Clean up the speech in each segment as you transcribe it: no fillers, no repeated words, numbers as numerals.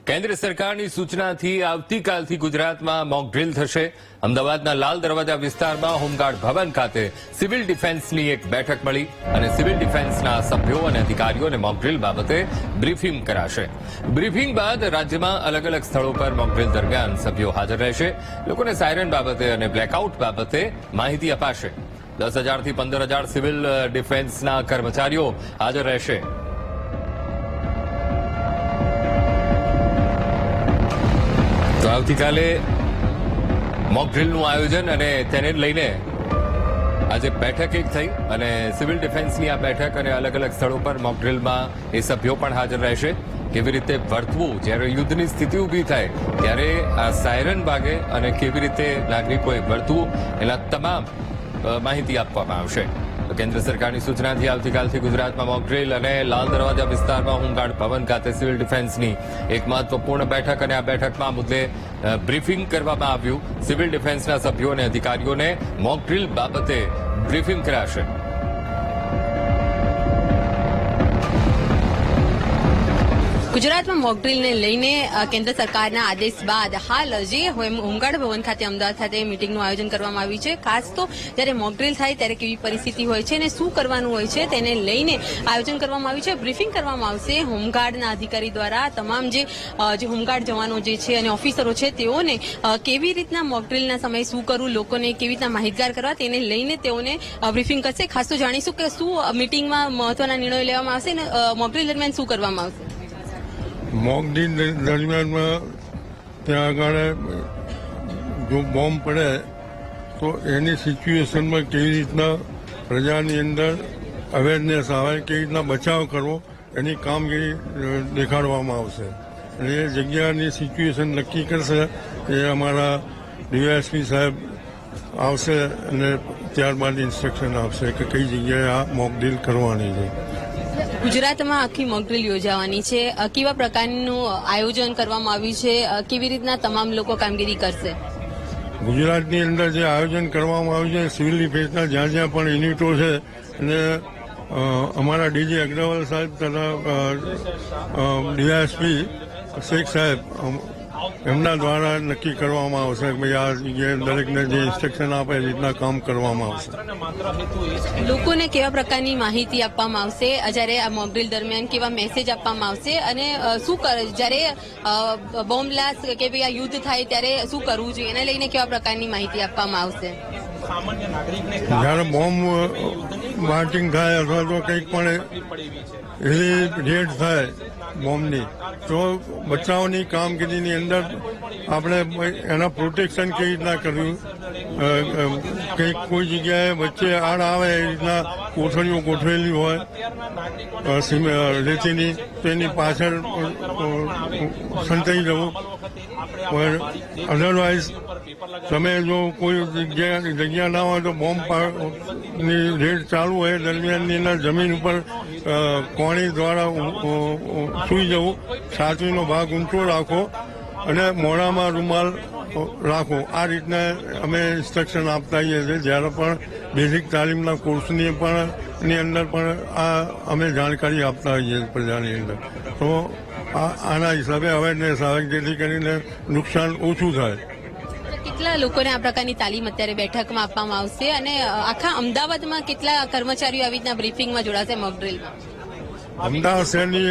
કેન્દ્ર સરકારની સૂચનાથી આવતીકાલથી ગુજરાતમાં મોક ડ્રીલ થશે। અમદાવાદના લાલ દરવાજા વિસ્તારમાં હોમગાર્ડ ભવન ખાતે સિવિલ ડિફેન્સની એક બેઠક મળી અને સિવિલ ડિફેન્સના સભ્યો અને અધિકારીઓને મોક ડ્રીલ બાબતે બ્રીફિંગ કરાશે। બ્રીફિંગ બાદ રાજ્યમાં અલગ અલગ સ્થળો પર મોક ડ્રીલ દરમિયાન સભ્યો હાજર રહેશે। લોકોને સાયરન બાબતે અને બ્લેકઆઉટ બાબતે માહિતી અપાશે। 10,000 થી 15,000 સિવિલ ડિફેન્સના કર્મચારીઓ હાજર રહેશે। તો આવતીકાલે મોક ડ્રીલનું આયોજન અને તેને લઈને આજે બેઠક એક થઈ અને સિવિલ ડિફેન્સની આ બેઠક અને અલગ અલગ સ્થળો પર મોક ડ્રીલમાં એ સભ્યો પણ હાજર રહેશે। કેવી રીતે વર્તવું જ્યારે યુદ્ધની સ્થિતિ ઊભી થાય ત્યારે આ સાયરન વાગે અને કેવી રીતે નાગરિકોએ વર્તવું એના તમામ માહિતી આપવામાં આવશે। કેન્દ્ર સરકારની સૂચનાથી આવતીકાલથી ગુજરાતમાં મોક ડ્રીલ અને લાલ દરવાજા વિસ્તારમાં હોમગાર્ડ ભવન ખાતે સિવિલ ડિફેન્સની એક મહત્વપૂર્ણ બેઠક અને આ બેઠકમાં મુદ્દે બ્રીફિંગ કરવામાં આવ્યું। સિવિલ ડિફેન્સના સભ્યો અને અધિકારીઓને મોક ડ્રીલ બાબતે બ્રીફિંગ કરાશે। ગુજરાતમાં મોક ડ્રીલને લઈને કેન્દ્ર સરકારના આદેશ બાદ હાલ જે હોમગાર્ડ ભવન ખાતે અમદાવાદ ખાતે મિટિંગનું આયોજન કરવામાં આવ્યું છે। ખાસ તો જ્યારે મોક ડ્રીલ થાય ત્યારે કેવી પરિસ્થિતિ હોય છે અને શું કરવાનું હોય છે તેને લઈને આયોજન કરવામાં આવ્યું છે। બ્રીફિંગ કરવામાં આવશે હોમગાર્ડના અધિકારી દ્વારા તમામ જે હોમગાર્ડ જવાનો જે છે અને ઓફિસરો છે તેઓને કેવી રીતના મોક ડ્રીલના સમયે શું કરવું, લોકોને કેવી રીતના માહિતગાર કરવા તેને લઈને તેઓને બ્રીફિંગ કરશે। ખાસ તો જાણીશું કે શું મિટિંગમાં મહત્વના નિર્ણયો લેવામાં આવશે અને મોક ડ્રીલ દરમિયાન શું કરવામાં આવશે। મોક ડ્રીલ દરમિયાનમાં ત્યાં આગળ જો બોમ્બ પડે તો એની સિચ્યુએશનમાં કેવી રીતના પ્રજાની અંદર અવેરનેસ આવે, કેવી રીતના બચાવ કરવો એની કામગીરી દેખાડવામાં આવશે અને એ જગ્યાની સિચ્યુએશન નક્કી કરશે। એ અમારા ડીવાયએસપી સાહેબ આવશે અને ત્યારબાદ ઇન્સ્ટ્રક્શન આપશે કે કઈ જગ્યાએ આ મોક ડ્રીલ કરવાની છે। ગુજરાતમાં આખી મોક ડ્રીલ યોજાવાની છે, કેવા પ્રકારનું આયોજન કરવામાં આવ્યું છે, કેવી રીતના તમામ લોકો કામગીરી કરશે? ગુજરાતની અંદર જે આયોજન કરવામાં આવ્યું છે સિવિલ ડિફેન્સના જ્યાં જ્યાં પણ યુનિટો છે અને અમારા ડીજી અગ્રવાલ સાહેબ તથા ડીવાયએસપી શેખ સાહેબ એમના દ્વારા નક્કી કરવામાં આવશે કે ભાઈ આ જગ્યાએ દરેકને જે ઇન્સ્ટ્રક્શન આપે એ રીતના કામ કરવામાં આવશે। લોકોને કેવા પ્રકારની માહિતી આપવામાં આવશે જ્યારે આ મોક ડ્રીલ દરમિયાન, કેવા મેસેજ આપવામાં આવશે અને શું જ્યારે બોમ્બ બ્લાસ્ટ કે ભાઈ આ યુદ્ધ થાય ત્યારે શું કરવું જોઈએ એને લઈને કેવા પ્રકારની માહિતી આપવામાં આવશે? જ્યારે બોમ્બ માર્ટિંગ થાય અથવા તો કંઈક પણ એવી રેડ થાય બોમ્બની તો બચાવની કામગીરીની અંદર આપણે એના પ્રોટેક્શન કેવી રીતના કરવું, કંઈક કોઈ જગ્યાએ વચ્ચે આડ આવે એ રીતના કોથળીઓ ગોઠવેલી હોય રેતીની તો એની પાછળ સંતાઈ જવું। પણ અધરવાઇઝ તમે જો કોઈ જગ્યા ના હોય તો બોમ્બની રેડ ચાલુ હોય દરમિયાનની અંદર જમીન ઉપર કોણી દ્વારા સૂઈ જવું, છાતીનો ભાગ ઊંચો રાખો અને મોઢામાં રૂમાલ રાખો। આ રીતના અમે ઇન્સ્ટ્રક્શન આપતા હોઈએ છીએ જ્યારે પણ બેઝિક તાલીમના કોર્સની ની અંદર પણ આ અમે જાણકારી આપતા હોઈએ પ્રજાની અંદર। તો આના હિસાબે અવેરનેસ આવે જેથી કરીને નુકસાન ઓછું થાય। કેટલા લોકોને આ પ્રકારની તાલીમ અત્યારે બેઠકમાં આપવામાં આવશે અને આખા અમદાવાદમાં કેટલા કર્મચારીઓ આવી રીતના બ્રીફિંગમાં જોડાશે મોક ડ્રીલમાં? અમદાવાદ શહેરની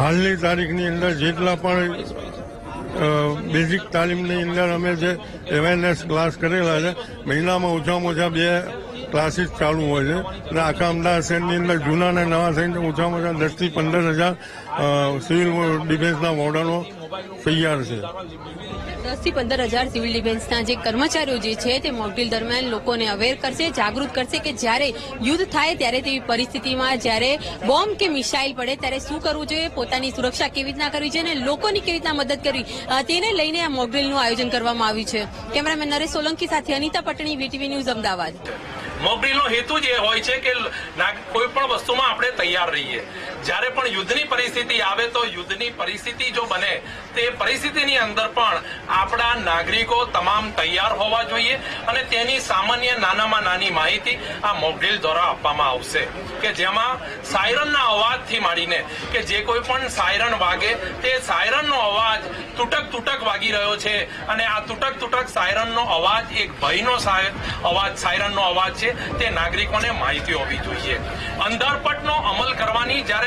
હાલની તારીખની અંદર જેટલા પણ બેઝિક તાલીમની અંદર અમે જે અવેરનેસ ક્લાસ કરેલા છે મહિનામાં ઓછામાં ઓછા 2 ક્લાસીસ ચાલુ હોય છે અને આખા અમદાવાદ શહેરની અંદર જૂના અને નવા થઈને ઓછામાં ઓછા 10,000 થી 15,000 સિવિલ ડિફેન્સના વોર્ડનો તૈયાર છે। 10,000 થી 15,000 સિવિલ ડિફેન્સના જે કર્મચારીઓ જે છે તે મોક ડ્રીલ દરમિયાન લોકોને અવેર કરશે, જાગૃત કરશે કે જ્યારે યુદ્ધ થાય ત્યારે તેવી પરિસ્થિતિમાં જ્યારે બોમ્બ કે મિસાઇલ પડે ત્યારે શું કરવું જોઈએ, પોતાની સુરક્ષા કેવી રીતના કરવી જોઈએ અને લોકોની કેવી રીતના મદદ કરવી તેને લઈને આ મોક ડ્રીલનું આયોજન કરવામાં આવ્યું છે। કેમેરામેન નરેશ સોલંકી સાથે અનિતા પટણી, વીટીવી ન્યૂઝ, અમદાવાદ। મોકડ્રીલનો હેતુ જ એ હોય છે કે કોઈ પણ વસ્તુમાં આપણે તૈયાર રહીએ. જ્યારે પણ યુદ્ધની પરિસ્થિતિ આવે તો યુદ્ધની પરિસ્થિતિ જો બને તે પરિસ્થિતિની અંદર પણ આપણા નાગરિકો તમામ તૈયાર હોવા જોઈએ અને તેની સામાન્ય નાનામાં નાની માહિતી આ મોકડ્રીલ દ્વારા આપવામાં આવશે કે જેમાં સાયરનના અવાજથી માંડીને કે જે કોઈ પણ સાયરન વાગે તે સાયરનનો અવાજ તૂટક વાગી રહ્યો છે અને આ તૂટક સાયરનનો અવાજ એક ભયનો અવાજ સાયરનનો અવાજ છે તે નાગરિકોને માહિતી હોવી જોઈએ. અંધારપટનો અમલ કરવાની જ્યારે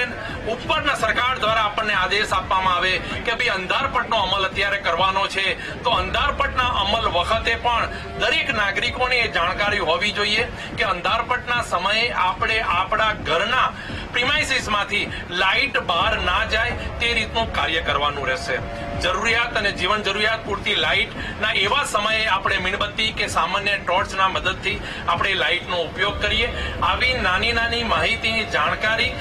ઉપરના સરકાર દ્વારા આપણને આદેશ આપવામાં આવે કે ભાઈ અંધારપટનો અમલ અત્યારે કરવાનો છે તો અંધારપટના અમલ વખતે પણ દરેક નાગરિકોને એ જાણકારી હોવી જોઈએ કે અંધારપટના સમયે આપણે આપણા ઘરના પ્રિમાઇસીસમાંથી લાઇટ બહાર ના જાય તે રીતનું કાર્ય કરવાનું રહેશે. જરૂરિયાત અને જીવન જરૂરિયાત પૂરતી લાઇટના એવા સમયે આપણે મીણબત્તી કે સામાન્ય ટોર્ચના મદદથી આપણે લાઇટનો ઉપયોગ કરીએ. આવી નાની માહિતીની જાણકારી